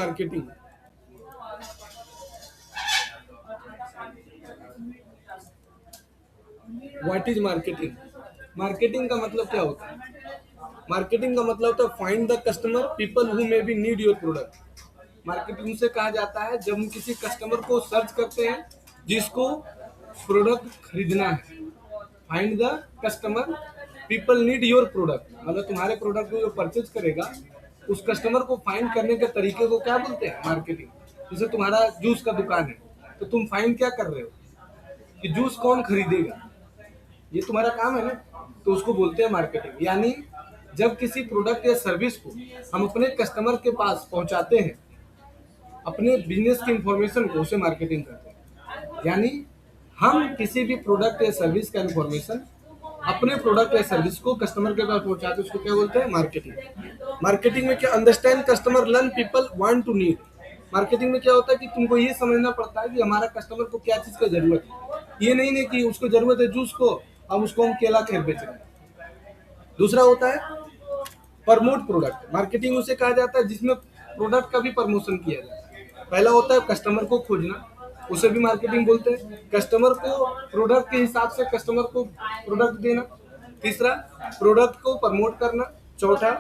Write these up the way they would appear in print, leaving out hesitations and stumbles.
Marketing? What is marketing? Marketing का मतलब क्या होता है? मार्केटिंग का मतलब होता है find the customer people who may be need your product. Marketing से कहा जाता है जब हम किसी कस्टमर को सर्च करते हैं जिसको प्रोडक्ट खरीदना है। Find the customer people need your product, मतलब तुम्हारे प्रोडक्ट को जो परचेज करेगा उस कस्टमर को फाइंड करने के तरीके को क्या बोलते हैं? मार्केटिंग। जैसे तुम्हारा जूस का दुकान है तो तुम फाइंड क्या कर रहे हो कि जूस कौन खरीदेगा, ये तुम्हारा काम है ना, तो उसको बोलते हैं मार्केटिंग। यानी जब किसी प्रोडक्ट या सर्विस को हम अपने कस्टमर के पास पहुंचाते हैं, अपने बिजनेस की इंफॉर्मेशन को, उसे मार्केटिंग करते हैं। यानी हम किसी भी प्रोडक्ट या सर्विस का इंफॉर्मेशन अपने प्रोडक्ट या सर्विस को कस्टमर के पास पहुंचाते हैं, उसको क्या बोलते हैं? मार्केटिंग। मार्केटिंग में क्या? Understand customer, learn people, want to need. Marketing में क्या होता है कि तुमको ये समझना पड़ता है कि हमारा कस्टमर को क्या चीज का जरूरत है। ये नहीं कि उसको जरूरत है जूस को, अब उसको हम केला खरीद बेच रहे हैं। दूसरा होता है प्रमोट प्रोडक्ट। मार्केटिंग उसे कहा जाता है जिसमें प्रोडक्ट का भी प्रमोशन किया जाता है। पहला होता है कस्टमर को खोजना, उसे भी मार्केटिंग बोलते हैं। कस्टमर को प्रोडक्ट के हिसाब से कस्टमर को प्रोडक्ट देना। तीसरा प्रोडक्ट को प्रमोट करना। चौथा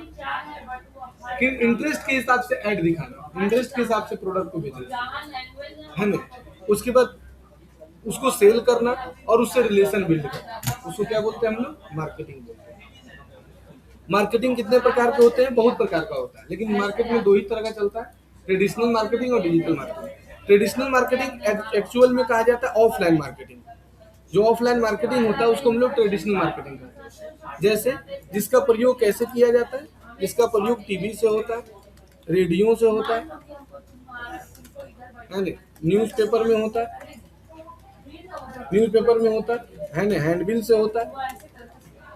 फिर इंटरेस्ट के हिसाब से ऐड दिखाना, इंटरेस्ट के हिसाब से प्रोडक्ट को बेचना, है ना। उसके बाद उसको सेल करना और उससे रिलेशन बिल्ड करना, उसको क्या बोलते हैं हम लोग? मार्केटिंग बोलते हैं। मार्केटिंग कितने प्रकार के होते हैं? बहुत प्रकार का होता है, लेकिन मार्केट में दो ही तरह का चलता है, ट्रेडिशनल मार्केटिंग और digital marketing. Traditional marketing actual में कहा जाता है ऑफलाइन मार्केटिंग। जो ऑफलाइन मार्केटिंग होता है उसको हम लोग ट्रेडिशनल मार्केटिंग कहते हैं। जैसे जिसका प्रयोग कैसे किया जाता है? जिसका प्रयोग टीवी से होता है, रेडियो से होता है ना, न्यूज़पेपर में होता है, न्यूज़पेपर में होता है ना, हैंडबिल से होता है,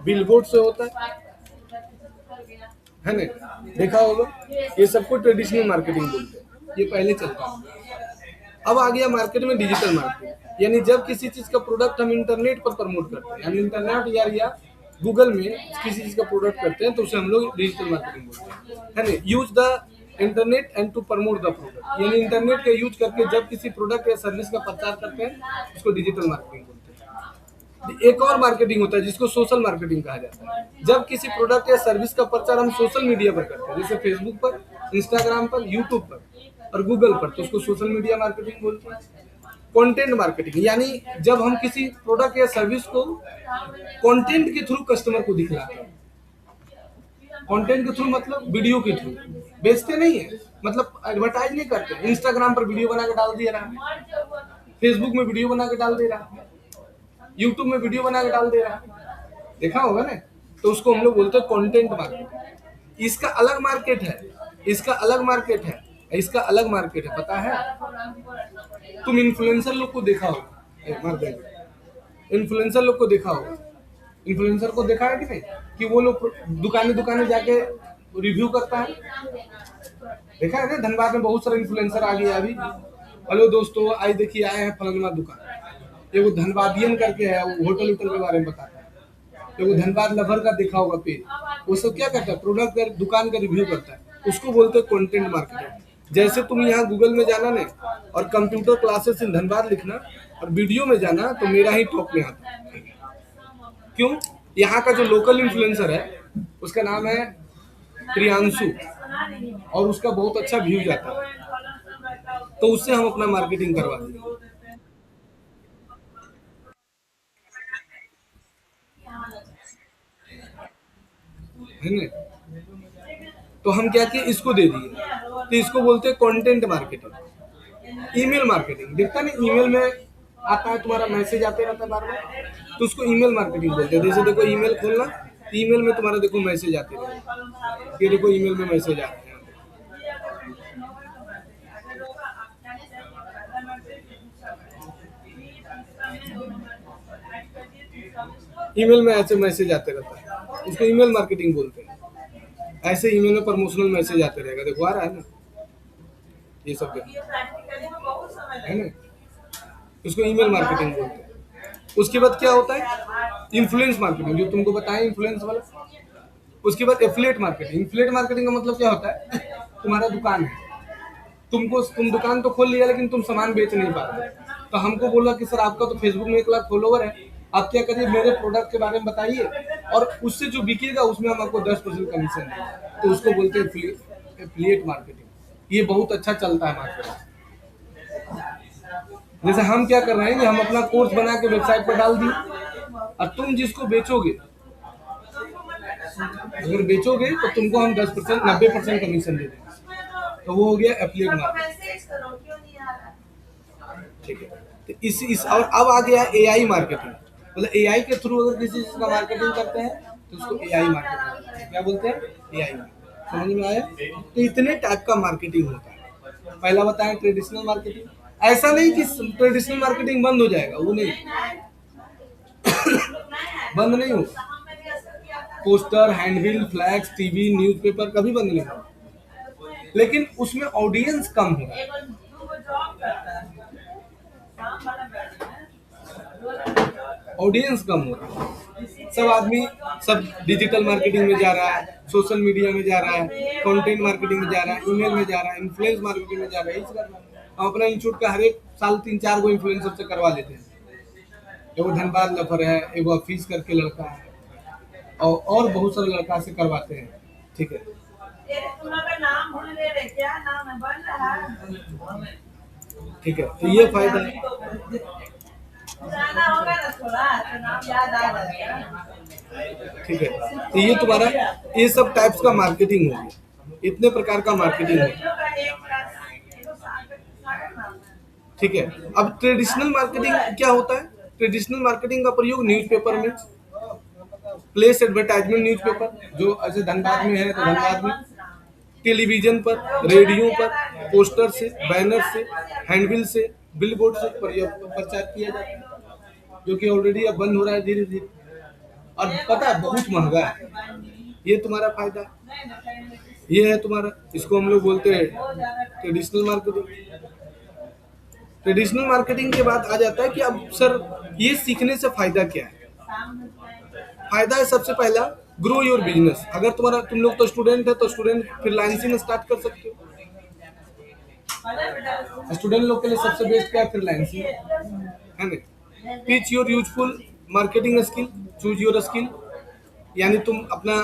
बिलबोर्ड से होता है ना, देखा होगा। ये सबको ट्रेडिशनल मार्केटिंग बोलते हैं, ये पहले चलता है। अब आ गया मार्केट में डिजिटल मार्केटिंग, यानी जब किसी चीज का प्रोडक्ट हम इंटरनेट पर प्रमोट करते हैं, यानी इंटरनेट या गूगल में किसी चीज का प्रोडक्ट करते हैं तो उसे हम लोग डिजिटल मार्केटिंग बोलते हैं, है ना। Use the internet and to promote the product, यानी इंटरनेट का यूज करके जब किसी प्रोडक्ट या सर्विस का प्रचार करते हैं उसको डिजिटल मार्केटिंग बोलते हैं। एक और मार्केटिंग होता है जिसको सोशल मार्केटिंग कहा जाता है। जब किसी प्रोडक्ट या सर्विस का प्रचार हम सोशल मीडिया पर करते हैं, जैसे फेसबुक पर, इंस्टाग्राम पर, यूट्यूब पर और गूगल पर, तो उसको सोशल मीडिया मार्केटिंग बोलते हैं। कंटेंट मार्केटिंग, यानी जब हम किसी प्रोडक्ट या सर्विस को कंटेंट के थ्रू कस्टमर को दिखलाते हैं। कंटेंट के थ्रू मतलब वीडियो के थ्रू, बेचते नहीं है, मतलब एडवर्टाइज नहीं करते। इंस्टाग्राम पर वीडियो बना के डाल दे रहा है, फेसबुक में वीडियो बना के डाल दे रहा है, यूट्यूब में वीडियो बना के डाल दे रहा है, देखा होगा ना। तो उसको हम लोग बोलते हैं कंटेंट मार्केटिंग। इसका अलग मार्केट है, इसका अलग मार्केट है, इसका अलग मार्केट है, पता है। तुम इन्फ्लुएंसर लोग को देखा होगा, इन्फ्लुएंसर लोग को देखा होगा, इन्फ्लुएंसर को देखा है कि नहीं, कि वो लोग दुकाने दुकाने जाके रिव्यू करता है, देखा है ना। धनबाद में बहुत सारे इन्फ्लुएंसर आ गया अभी। हेलो दोस्तों, आज देखिए आए हैं फलाना दुकान, ये वो धनबादियन करके है, वो होटल उटल के बारे में बताता है। तो वो धनबाद लवर का देखा होगा पेज, वो सब क्या करता है? प्रोडक्ट का, दुकान का रिव्यू करता है, उसको बोलते हैं कंटेंट मार्केटिंग। जैसे तुम यहाँ गूगल में जाना ना और कंप्यूटर क्लासेस इन धनबाद लिखना और वीडियो में जाना तो मेरा ही टॉप में आता है। क्यों? यहाँ का जो लोकल इन्फ्लुएंसर है उसका नाम है प्रियांशु और उसका बहुत अच्छा व्यू जाता है, तो उससे हम अपना मार्केटिंग करवाते हैं, है ना। तो हम क्या किए, इसको दे दिए, तो इसको बोलते हैं कंटेंट मार्केटिंग। ईमेल मार्केटिंग, देखता नहीं ईमेल में आता है, तुम्हारा मैसेज आते रहता है बार बार, तो उसको ईमेल मार्केटिंग बोलते हैं। जैसे देखो ईमेल खोलना, ईमेल में तुम्हारा देखो मैसेज आते रहेगा, ये देखो ईमेल में मैसेज आते हैं, ईमेल में ऐसे मैसेज आते रहता है, उसको ईमेल मार्केटिंग बोलते हैं। ऐसे ईमेल में प्रमोशनल मैसेज आते रहेगा, देखो आ रहा है ना, ये सब है ना, उसको ईमेल मार्केटिंग बोलते हैं। उसके बाद क्या होता है? इन्फ्लुएंस मार्केटिंग, जो तुमको बताएं इन्फ्लुएंस वाला। उसके बाद एफिलिएट मार्केटिंग। एफिलिएट मार्केटिंग का मतलब क्या होता है? तुम्हारा दुकान है, तुम दुकान तो खोल लिया लेकिन तुम सामान बेच नहीं पा रहे। तो हमको बोला कि सर आपका तो फेसबुक में 1 लाख फॉलोवर है, आप क्या करिए मेरे प्रोडक्ट के बारे में बताइए और उससे जो बिकेगा उसमें हम आपको 10% कमीशन देंगे। तो उसको बोलते हैं एफिलिएट मार्केटिंग। ये बहुत अच्छा चलता है मार्केट। जैसे हम क्या कर रहे हैं कि हम अपना कोर्स बना के वेबसाइट पर डाल दिए और तुम जिसको बेचोगे, अगर बेचोगे तो तुमको हम 10% 90% कमीशन दे देंगे। तो वो हो गया एफिलिएट मार्केटिंग। ठीक है। तो इस और अब आ गया एआई मार्केटिंग। मतलब एआई के थ्रू अगर किसी चीज का मार्केटिंग करते हैं तो उसको एआई मार्केटिंग क्या बोलते हैं, एआई। समझ में आया? तो इतने टाइप का मार्केटिंग होता है। पहला बताएं ट्रेडिशनल मार्केटिंग। ऐसा नहीं कि ट्रेडिशनल मार्केटिंग बंद हो जाएगा, वो नहीं बंद नहीं होगा। Poster, handbill, flex, TV, newspaper कभी बंद नहीं होगा, लेकिन उसमें ऑडियंस कम होगा। ऑडियंस कम हो रहा है। सब आदमी सब डिजिटल मार्केटिंग में जा रहा है, सोशल मीडिया में जा रहा है, कंटेंट मार्केटिंग में जा रहा है, ईमेल में जा रहा है, इन्फ्लुएंस मार्केटिंग में जा रहा है। हम अपना इंस्टीट्यूट का हर एक साल 3-4 गो इन्फ्लुएंसर से करवा लेते हैं। एगो धनबाद लफर है, एगो ऑफिस करके लड़का है, और बहुत सारे लड़का से करवाते हैं। ठीक है। ठीक है, तो ये फायदा है। ठीक है, तो ये तुम्हारा ये सब टाइप्स का मार्केटिंग हो गया। इतने प्रकार का मार्केटिंग है। ठीक है। अब ट्रेडिशनल मार्केटिंग क्या होता है? ट्रेडिशनल मार्केटिंग का प्रयोग न्यूज़पेपर में, प्लेस एडवर्टाइजमेंट न्यूज़पेपर जो ऐसे धनबाद में है तो धनबाद में, टेलीविजन पर, रेडियो पर, पोस्टर से, बैनर से, हैंडबिल से, बिलबोर्ड से प्रचार किया जाता है, जो कि ऑलरेडी अब बंद हो रहा है धीरे धीरे। और पता है बहुत महंगा है। ये तुम्हारा फायदा, ये है तुम्हारा, इसको हम लोग बोलते हैं ट्रेडिशनल मार्केटिंग। ट्रेडिशनल मार्केटिंग के बाद आ जाता है कि अब सर ये सीखने से फायदा क्या है? फायदा है सबसे पहला ग्रो योर बिजनेस। अगर तुम लोग तो स्टूडेंट है तो स्टूडेंट फ्रीलांसिंग स्टार्ट कर सकते हो। स्टूडेंट लोग के लिए सबसे बेस्ट क्या है? फ्रीलांसिंग है ना। Teach your useful marketing skill, choose your skill. यानी तुम अपना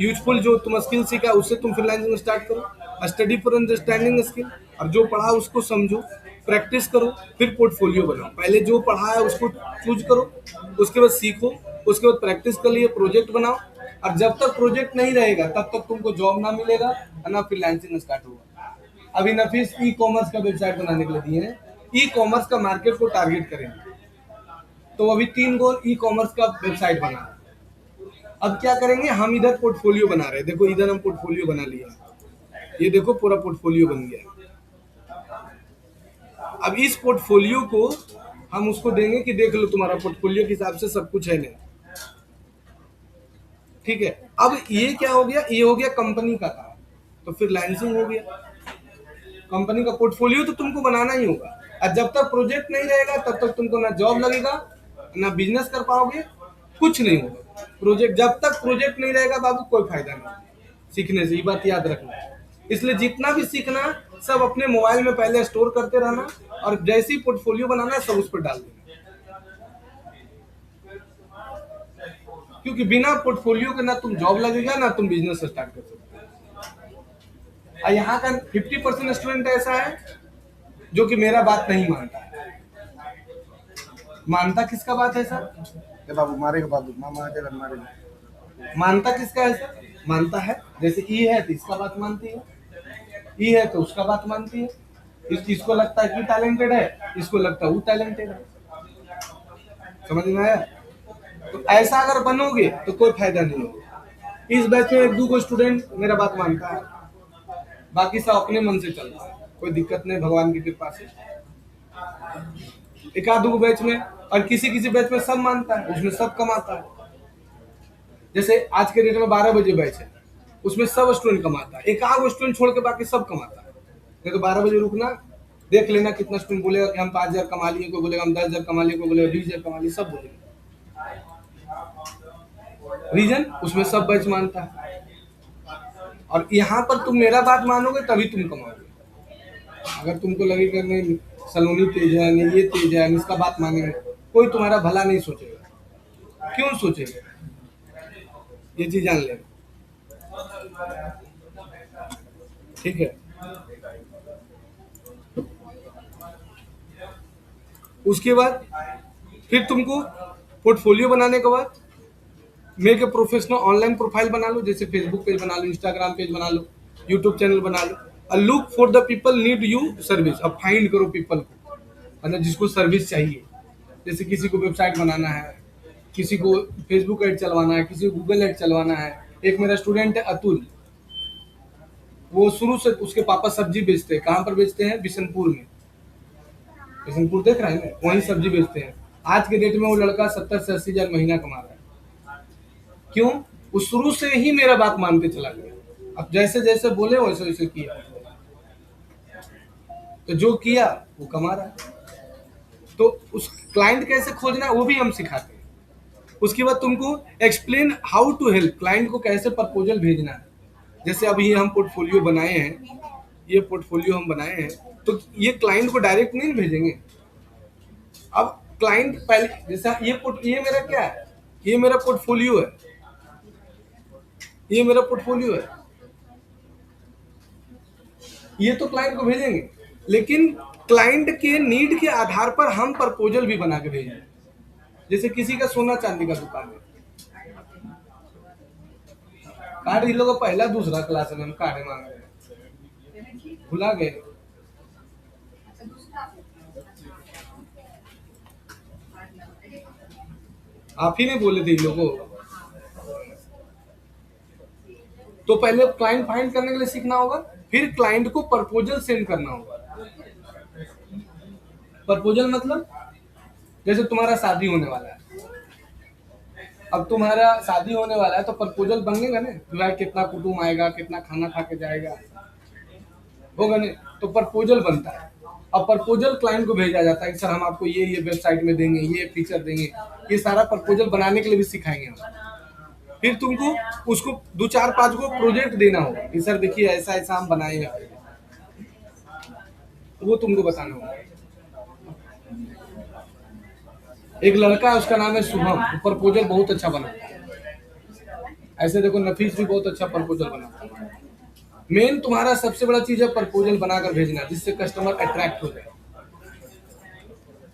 यूजफुल जो तुम स्किल सीखा उससे तुम फ्रीलांसिंग स्टार्ट करो। स्टडी फॉर अंडरस्टैंडिंग स्किल, और जो पढ़ा उसको समझो, प्रैक्टिस करो, फिर पोर्टफोलियो बनाओ। पहले जो पढ़ा है उसको चूज करो, उसके बाद सीखो, उसके बाद प्रैक्टिस कर लिए प्रोजेक्ट बनाओ। और जब तक प्रोजेक्ट नहीं रहेगा तब तक तुमको जॉब ना मिलेगा और ना फ्रीलांसिंग स्टार्ट होगा। अभी नफीस ई कॉमर्स का वेबसाइट बनाने के लिए दिए हैं। ई कॉमर्स का मार्केट को टारगेट करेंगे, तो अभी 3 गो ई कॉमर्स का वेबसाइट बना। अब क्या करेंगे, हम इधर पोर्टफोलियो बना रहे हैं। देखो इधर हम पोर्टफोलियो बना लिया, ये देखो पूरा पोर्टफोलियो बन गया। अब इस पोर्टफोलियो को हम उसको देंगे कि देख लो तुम्हारा पोर्टफोलियो के हिसाब से सब कुछ है नहीं। ठीक है। अब ये क्या हो गया, ये हो गया कंपनी का काम, तो फिर फ्रीलांसिंग हो गया। कंपनी का पोर्टफोलियो तो तुमको बनाना ही होगा, और जब तक प्रोजेक्ट नहीं रहेगा तब तक तुमको ना जॉब लगेगा ना बिजनेस कर पाओगे, कुछ नहीं होगा। प्रोजेक्ट जब तक प्रोजेक्ट नहीं रहेगा बाबू कोई फायदा नहीं सीखने से, ये बात याद रखना। इसलिए जितना भी सीखना सब अपने मोबाइल में पहले स्टोर करते रहना, और जैसे ही पोर्टफोलियो बनाना सब उस पर डाल देना। क्योंकि बिना पोर्टफोलियो के ना तुम जॉब लगेगा ना तुम बिजनेस स्टार्ट कर सकते हो। यहाँ का 50% स्टूडेंट ऐसा है जो कि मेरा बात नहीं मानता है। मानता किसका बात है सर? बाबू मारेगा, बाबू मामा मारेगा। मानता किसका है सर? मानता है जैसे ई है तो इसका बात मानती है, ई है तो उसका बात मानती है। इसको लगता है कि टैलेंटेड है, इसको लगता है वो टैलेंटेड है। समझ में आया? तो ऐसा अगर बनोगे तो कोई फायदा नहीं होगा। इस बैच में 1-2 को स्टूडेंट मेरा बात मानता है, बाकी सब अपने मन से चलता है, कोई दिक्कत नहीं भगवान की कृपा से। 1-2 बैच में, और किसी बैच में सब मानता है, उसमें सब कमाता है। जैसे आज के डेट में 12 बजे बैच है, उसमें सब स्टूडेंट कमाता है, 1-8 स्टूडेंट छोड़ के बाकी सब कमाता है। नहीं तो 12 बजे रुकना, देख लेना कितना स्टूडेंट बोलेगा कि हम 5,000 कमा लिए, कोई बोलेगा हम 10,000 कमा लिए, कोई बोलेगा 20,000 कमा लिए, सब बोलेगा। रीजन उसमें सब बैच मानता है। और यहाँ पर तुम मेरा बात मानोगे तभी तुम कमाओगे। अगर तुमको लगेगा नहीं सलोनी तेज है, नहीं ये तेज है, इसका बात मानेंगे, कोई तुम्हारा भला नहीं सोचेगा। क्यों सोचेगा? ये चीज जान ले, ठीक है। उसके बाद फिर तुमको पोर्टफोलियो बनाने के बाद make a professional online profile बना लो, जैसे फेसबुक पेज बना लो, इंस्टाग्राम पेज बना लो, यूट्यूब चैनल बना लो। और look for the people need you service. अब फाइंड करो पीपल को, मतलब जिसको सर्विस चाहिए। जैसे किसी को वेबसाइट बनाना है, किसी को फेसबुक ऐड चलवाना है, किसी को गूगल ऐड चलवाना है। एक मेरा स्टूडेंट है अतुल, वो शुरू से उसके पापा सब्जी बेचते हैं। कहाँ पर बेचते हैं? बिशनपुर में। बिशनपुर देख रहे हैं ना, वहीं सब्जी बेचते हैं। आज के डेट में वो लड़का 70 से 80 हजार महीना कमा रहा है। क्यों? वो शुरू से ही मेरा बात मानते चला गया। अब जैसे जैसे बोले वैसे वैसे किया, तो जो किया वो कमा रहा है। तो उस क्लाइंट कैसे खोजना है वो भी हम सिखाते हैं। उसके बाद तुमको explain how to help, client को कैसे प्रपोजल भेजना है। जैसे अभी हम पोर्टफोलियो बनाए हैं, ये पोर्टफोलियो हम बनाए हैं, तो ये क्लाइंट को डायरेक्ट नहीं भेजेंगे। अब क्लाइंट पहले, जैसा ये मेरा क्या है, ये मेरा पोर्टफोलियो है, ये मेरा पोर्टफोलियो है, ये तो क्लाइंट को भेजेंगे। लेकिन क्लाइंट के नीड के आधार पर हम प्रपोजल भी बना के भेजेंगे। जैसे किसी का सोना चांदी का दुकान है, कार्ड इन लोगों पहला दूसरा क्लास में हम कार्ड मांग रहे हैं, भुला गए। आप ही ने बोले थे इन लोगों को। तो पहले क्लाइंट फाइंड करने के लिए सीखना होगा, फिर क्लाइंट को प्रपोजल सेंड करना होगा। प्रपोजल मतलब जैसे तुम्हारा शादी होने वाला है, अब तुम्हारा शादी होने वाला है तो प्रपोजल बनेगा ना कि भाई कितना कुटुंब आएगा, कितना खाना खा के जाएगा, होगा नहीं? तो प्रपोजल बनता है। अब प्रपोजल क्लाइंट को भेजा जाता है कि सर हम आपको ये वेबसाइट में देंगे, ये फीचर देंगे। ये सारा प्रपोजल बनाने के लिए भी सिखाएंगे हम। फिर तुमको उसको 2 4 5 को प्रोजेक्ट देना होगा कि सर देखिए ऐसा ऐसा हम बनाएंगे, वो तुमको बताना होगा। एक लड़का है, उसका नाम है शुभम, वो प्रपोजल बहुत अच्छा बनाता है। ऐसे देखो नफीस भी बहुत अच्छा प्रपोजल बनाता है। मेन तुम्हारा सबसे बड़ा चीज है प्रपोजल बनाकर भेजना, जिससे कस्टमर अट्रैक्ट हो जाए।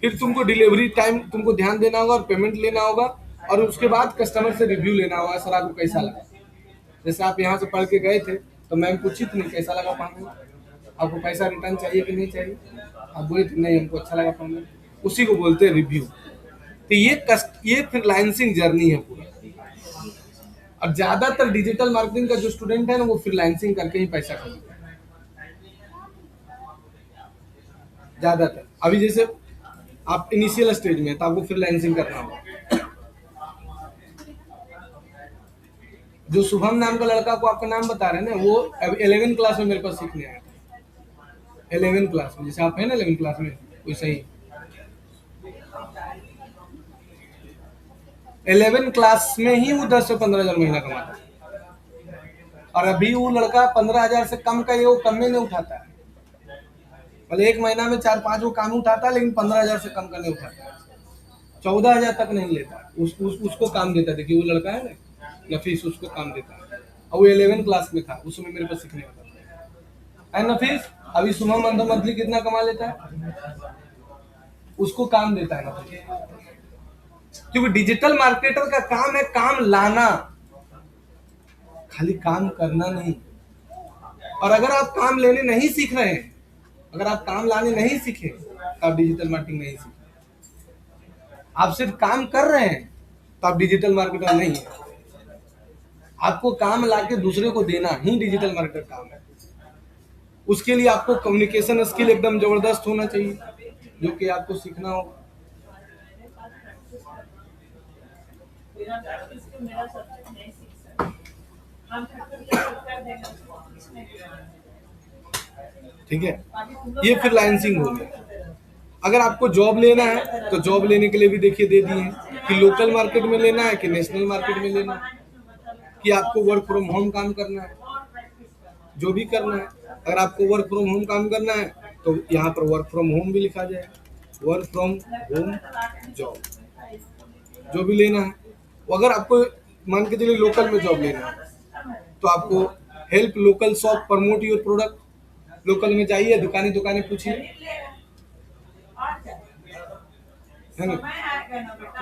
फिर तुमको डिलीवरी टाइम तुमको ध्यान देना होगा और पेमेंट लेना होगा, और उसके बाद कस्टमर से रिव्यू लेना होगा, सर आपको कैसा लगा। जैसे आप यहाँ से पढ़ के गए थे तो मैम पूछी थी नहीं कैसा लगा पढ़ने, आपको पैसा रिटर्न चाहिए कि नहीं चाहिए, आप बोले थे नहीं हमको अच्छा लगा पढ़ने, उसी को बोलते हैं रिव्यू। तो ये फ्रीलांसिंग जर्नी है पूरा। और ज्यादातर डिजिटल मार्केटिंग का जो स्टूडेंट है ना, वो फ्रीलांसिंग करके ही पैसा कमाता है ज्यादातर। अभी जैसे आप इनिशियल स्टेज में तो आपको फ्रीलांसिंग करना होगा। जो शुभम नाम का लड़का को आपका नाम बता रहे हैं ना, वो अब 11 क्लास में मेरे पास सीखने आया था। 11 क्लास में, जैसे आप है ना 11 क्लास में, वैसे ही 11 क्लास में ही वो 10 से 15 हजार महीना कमाता है। और अभी वो लड़का 15 हजार से कम का ये वो कम में नहीं उठाता है। मतलब एक महीना में 4 5 वो काम उठाता है, लेकिन 15 हजार से कम का नहीं उठाता है। 14 हजार तक नहीं लेता। उसको काम देता है। देखिए वो लड़का है ना नफीस, उसको काम देता है। और वो 11 क्लास में था, उस समय मेरे पास सीखने आता है नफीस। अभी सुबह मंथली कितना कमा लेता है, उसको काम देता है नफीस। क्योंकि डिजिटल मार्केटर का काम है काम लाना, खाली काम करना नहीं। और अगर आप काम लेने नहीं सीख रहे हैं, अगर आप काम लाने नहीं सीखे, तो आप डिजिटल मार्केटिंग नहीं सीखे। आप सिर्फ काम कर रहे हैं तो आप डिजिटल मार्केटर नहीं है। आपको काम लाके दूसरे को देना ही डिजिटल मार्केटर काम है। उसके लिए आपको कम्युनिकेशन स्किल एकदम जबरदस्त होना चाहिए, जो कि आपको सीखना होगा। ठीक है, ये फ्रीलांसिंग हो गया। अगर आपको जॉब लेना है तो जॉब लेने के लिए भी देखिए दे दिए हैं कि लोकल मार्केट में लेना है कि नेशनल मार्केट में लेना है, कि आपको वर्क फ्रॉम होम काम करना है। जो भी करना है, अगर आपको वर्क फ्रॉम होम काम करना है तो यहाँ पर वर्क फ्रॉम होम भी लिखा जाएगा, वर्क फ्रॉम होम जॉब जो भी लेना है। अगर आपको मान के चलिए लोकल में जॉब लेना है तो आपको help local shop promote your product, local में जाइए, दुकानें दुकानें पूछिए, है ना।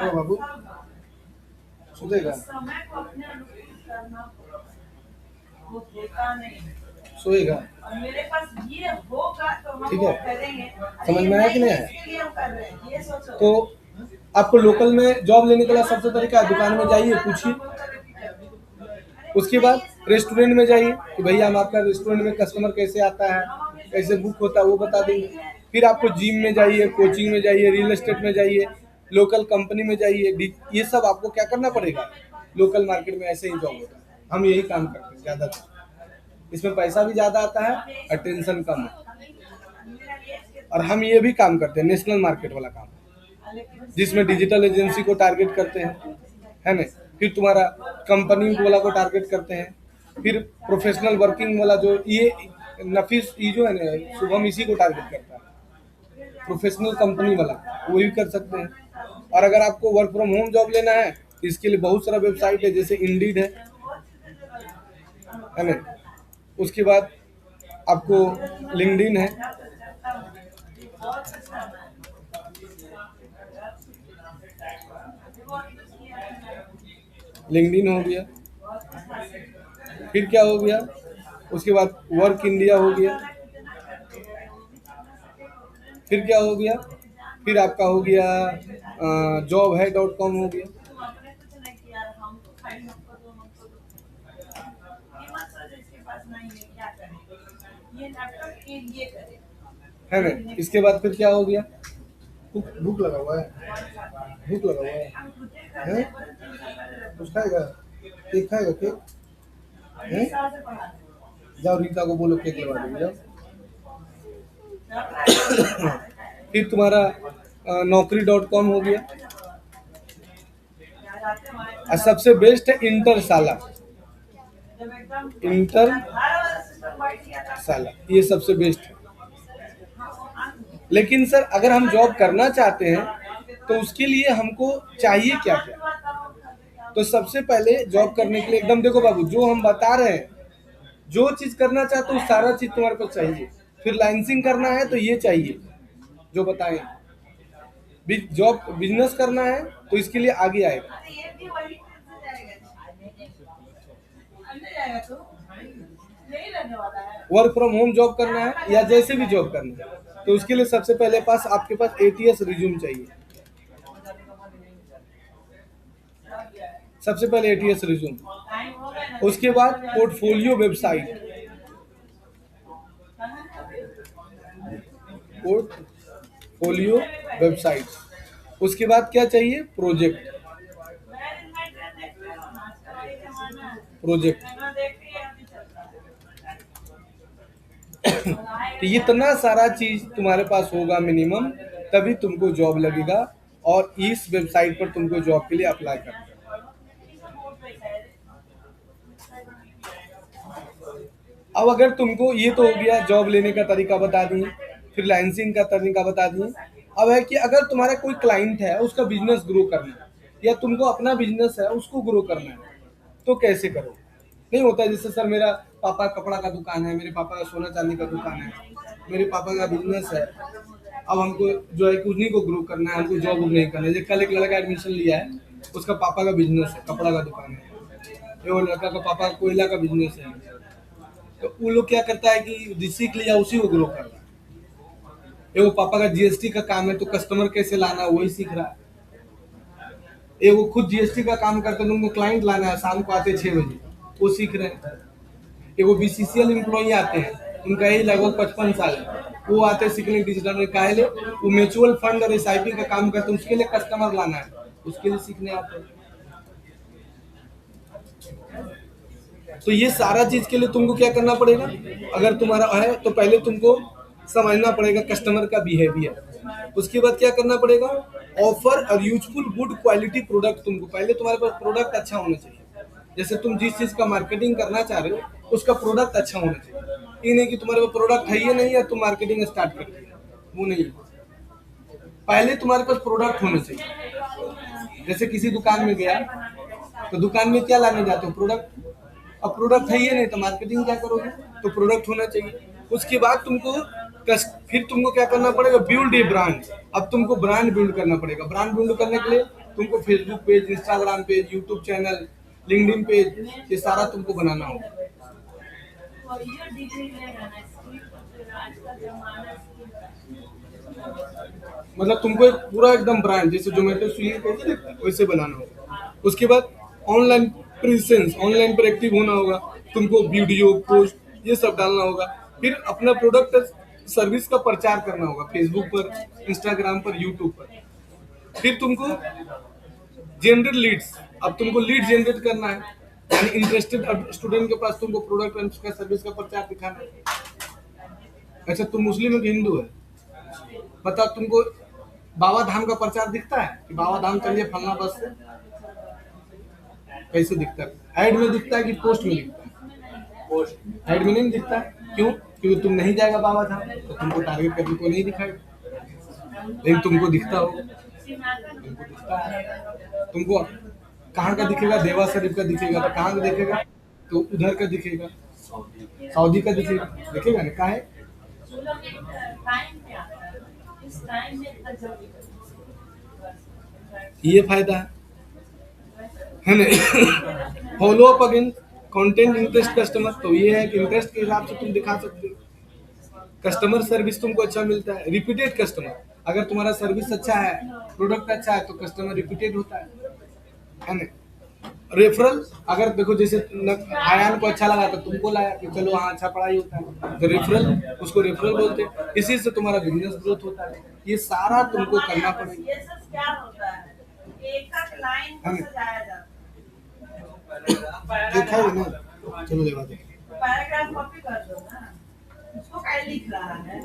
ओ बाबू सुधेगा सोएगा। मेरे पास ये होगा तो हम ठीक वो है, करेंगे। समझ में आया कि नहीं आया? इसके लिए हम कर रहे हैं, ये सोचो। तो आपको लोकल में जॉब लेने के लिए सबसे तरीका है, दुकान में जाइए पूछिए। उसके बाद रेस्टोरेंट में जाइए कि भैया हम आपका रेस्टोरेंट में कस्टमर कैसे आता है, कैसे बुक होता है, वो बता देंगे। फिर आपको जिम में जाइए, कोचिंग में जाइए, रियल एस्टेट में जाइए, लोकल कंपनी में जाइए, ये सब आपको क्या करना पड़ेगा। लोकल मार्केट में ऐसे ही जॉब होता है, हम यही काम करते हैं ज़्यादातर। इसमें पैसा भी ज़्यादा आता है और टेंशन कम है। और हम ये भी काम करते हैं नेशनल मार्केट वाला काम, जिसमें डिजिटल एजेंसी को टारगेट करते हैं, है ना। फिर तुम्हारा कंपनी वाला को टारगेट करते हैं, फिर प्रोफेशनल वर्किंग वाला जो ये नफीस ये जो है ना शुभम इसी को टारगेट करता है, प्रोफेशनल कंपनी वाला वो भी कर सकते हैं। और अगर आपको वर्क फ्रॉम होम जॉब लेना है तो इसके लिए बहुत सारा वेबसाइट है, जैसे इंडीड है ना। उसके बाद आपको लिंक्डइन है, लिंक्डइन हो गया। फिर क्या हो गया, उसके बाद वर्क इंडिया हो गया। फिर क्या हो गया, फिर आपका हो गया जॉब है .com हो गया। तुम अपने कुछ नहीं किया, हमको खाई, हमको दो, हमको दो। ये मत सोचो इसके पास नहीं है, क्या करें। ये लैपटॉप के लिए करे। है ना। इसके बाद फिर क्या हो गया, भूख लगा हुआ है, भूख लगा हुआ है? कुछ खाएगा? केक खाएगा? केक है? जाओ रीता को बोलो केक लगा देंगे, जाओ। फिर तुम्हारा नौकरी.com हो गया। और सबसे बेस्ट है इंटरसाला, इंटरसाला ये सबसे बेस्ट है। लेकिन सर अगर हम जॉब करना चाहते हैं तो उसके लिए हमको चाहिए क्या क्या। तो सबसे पहले जॉब करने के लिए एकदम देखो बाबू, जो हम बता रहे हैं, जो चीज करना चाहते हो सारा चीज तुम्हारे पास चाहिए। फिर लाइसेंसिंग करना है तो ये चाहिए जो बताएं, जॉब बिजनेस करना है तो इसके लिए आगे आएगा। ये भी वही से जाएगा, अंदर जाएगा तो यही रहने वाला है। वर्क फ्रॉम होम जॉब करना है या जैसे भी जॉब करना है तो उसके लिए सबसे पहले पास आपके पास ATS रिज्यूम चाहिए। सबसे पहले ATS रिज्यूम, टाइम हो गया ना। उसके बाद पोर्टफोलियो वेबसाइट, पोर्टफोलियो वेबसाइट। उसके बाद क्या चाहिए, प्रोजेक्ट, प्रोजेक्ट। तो इतना सारा चीज तुम्हारे पास होगा मिनिमम, तभी तुमको जॉब लगेगा और इस वेबसाइट पर तुमको जॉब के लिए अप्लाई करना है। अब अगर तुमको ये तो हो गया जॉब लेने का तरीका बता दिए, फ्रीलांसिंग का तरीका बता दिए। अब है कि अगर तुम्हारा कोई क्लाइंट है उसका बिजनेस ग्रो करना है या तुमको अपना बिजनेस है उसको ग्रो करना है तो कैसे करो। नहीं होता है जैसे सर मेरा पापा कपड़ा का दुकान है, मेरे पापा का सोना चांदी का दुकान है, मेरे पापा का बिजनेस है, अब हमको जो है कि उन्हीं को ग्रो करना है, हमको जॉब नहीं करना है। जैसे कल एक लड़का एडमिशन लिया है, उसका पापा का बिजनेस है, कपड़ा का दुकान है, ये वो लड़का का पापा कोयला का बिजनेस है। तो वो लोग क्या करता है कि सीख लिया उसी को ग्रो कर रहा है। ये वो पापा का GST का काम है तो कस्टमर कैसे लाना है वही सीख रहा है। ये वो खुद GST का काम करते हैं, उनको क्लाइंट लाना है, शाम को आते 6 बजे वो सीख रहे हैं। ये वो BCCL एम्प्लॉई आते हैं, उनका यही लगभग 55 साल है, वो आते सीखने डिजिटल में काहे वो म्यूचुअल फंड और SIP का काम करते हैं, उसके लिए कस्टमर लाना है, उसके लिए सीखने आते हैं। तो ये सारा चीज के लिए तुमको क्या करना पड़ेगा, अगर तुम्हारा है तो पहले तुमको समझना पड़ेगा कस्टमर का बिहेवियर। उसके बाद क्या करना पड़ेगा, ऑफर और यूजफुल गुड क्वालिटी प्रोडक्ट। तुमको पहले तुम्हारे पास प्रोडक्ट अच्छा होना चाहिए। जैसे तुम जिस चीज का मार्केटिंग करना चाह रहे हो उसका प्रोडक्ट अच्छा होना चाहिए। ये नहीं कि तुम्हारे पास प्रोडक्ट है ही नहीं है तुम मार्केटिंग स्टार्ट कर रहे हो, वो नहीं। पहले तुम्हारे पास प्रोडक्ट होना चाहिए। जैसे किसी दुकान में गया तो दुकान में क्या लाने जाते हो, प्रोडक्ट। अब प्रोडक्ट है ही नहीं तो मार्केटिंग क्या करोगे, तो प्रोडक्ट होना चाहिए। उसके बाद तुमको फिर तुमको क्या करना पड़ेगा, बिल्ड ए ब्रांड। अब तुमको ब्रांड बिल्ड करना पड़ेगा। ब्रांड बिल्ड करने के लिए तुमको Facebook page, Instagram page, YouTube channel, LinkedIn page, ये सारा तुमको बनाना होगा। और ये डिग्री लेगा ना, स्किल आज का जमाना स्किल का। मतलब तुमको एक पूरा एकदम ब्रांड जैसे जोमेटो, स्विगी कैसे दिखता है वैसे बनाना होगा। उसके बाद ऑनलाइन प्रेजेंस, ऑनलाइन पर एक्टिव होना होगा। तुमको वीडियो, पोस्ट ये सब डालना होगा। फिर अपना प्रोडक्ट सर्विस का प्रचार करना होगा फेसबुक पर, इंस्टाग्राम पर, यूट्यूब पर। फिर तुमको जनरेट लीड्स। अब तुमको लीड जनरेट करना है, यानी इंटरेस्टेड स्टूडेंट के पास तुमको प्रोडक्ट एंड उसका सर्विस का प्रचार दिखाना है। अच्छा तुम मुस्लिम हो कि हिंदू है, बताओ तुमको बाबा धाम का प्रचार दिखता है कि बाबा धाम चलिए फलना बस से, कैसे दिखता है? ऐड में दिखता है कि पोस्ट में दिखता है? पोस्ट। ऐड में नहीं दिखता है, क्यों? क्योंकि तुम नहीं जाएगा बाबा धाम तो तुमको टारगेट करने को नहीं दिखाएगा, लेकिन तुमको दिखता होगा। तुमको दिखता है, तुमको कहाँ का दिखेगा, देवा शरीफ का दिखेगा तो कहाँ का दिखेगा, तो उधर का दिखेगा, सऊदी का दिखेगा, दिखेगा ना, कहाँ है? टाइम पे आता है, इस टाइम में इतना जल्दी ये फायदा है ना। Follow up again content interest customer, तो ये है कि इंटरेस्ट के हिसाब से तुम दिखा सकते हो। कस्टमर सर्विस तुमको अच्छा मिलता है, रिपीटेड कस्टमर। अगर तुम्हारा सर्विस अच्छा है, प्रोडक्ट अच्छा है तो कस्टमर रिपीटेड होता है ना। रेफरल, अगर देखो जैसे आयान को अच्छा लगा तो तुमको लाया कि चलो हाँ अच्छा पढ़ाई होता है, तो रेफरल, उसको रेफरल बोलते हैं। इसी से तुम्हारा बिजनेस ग्रोथ होता है। ये सारा तुमको करना पड़ेगा। ये सब क्या होता है, एक एक लाइन को सजाया जाता है। देखा है ना, चलो देखा दे। पैराग्राफ कॉपी कर दो ना, उसको क्या लिख रहा है।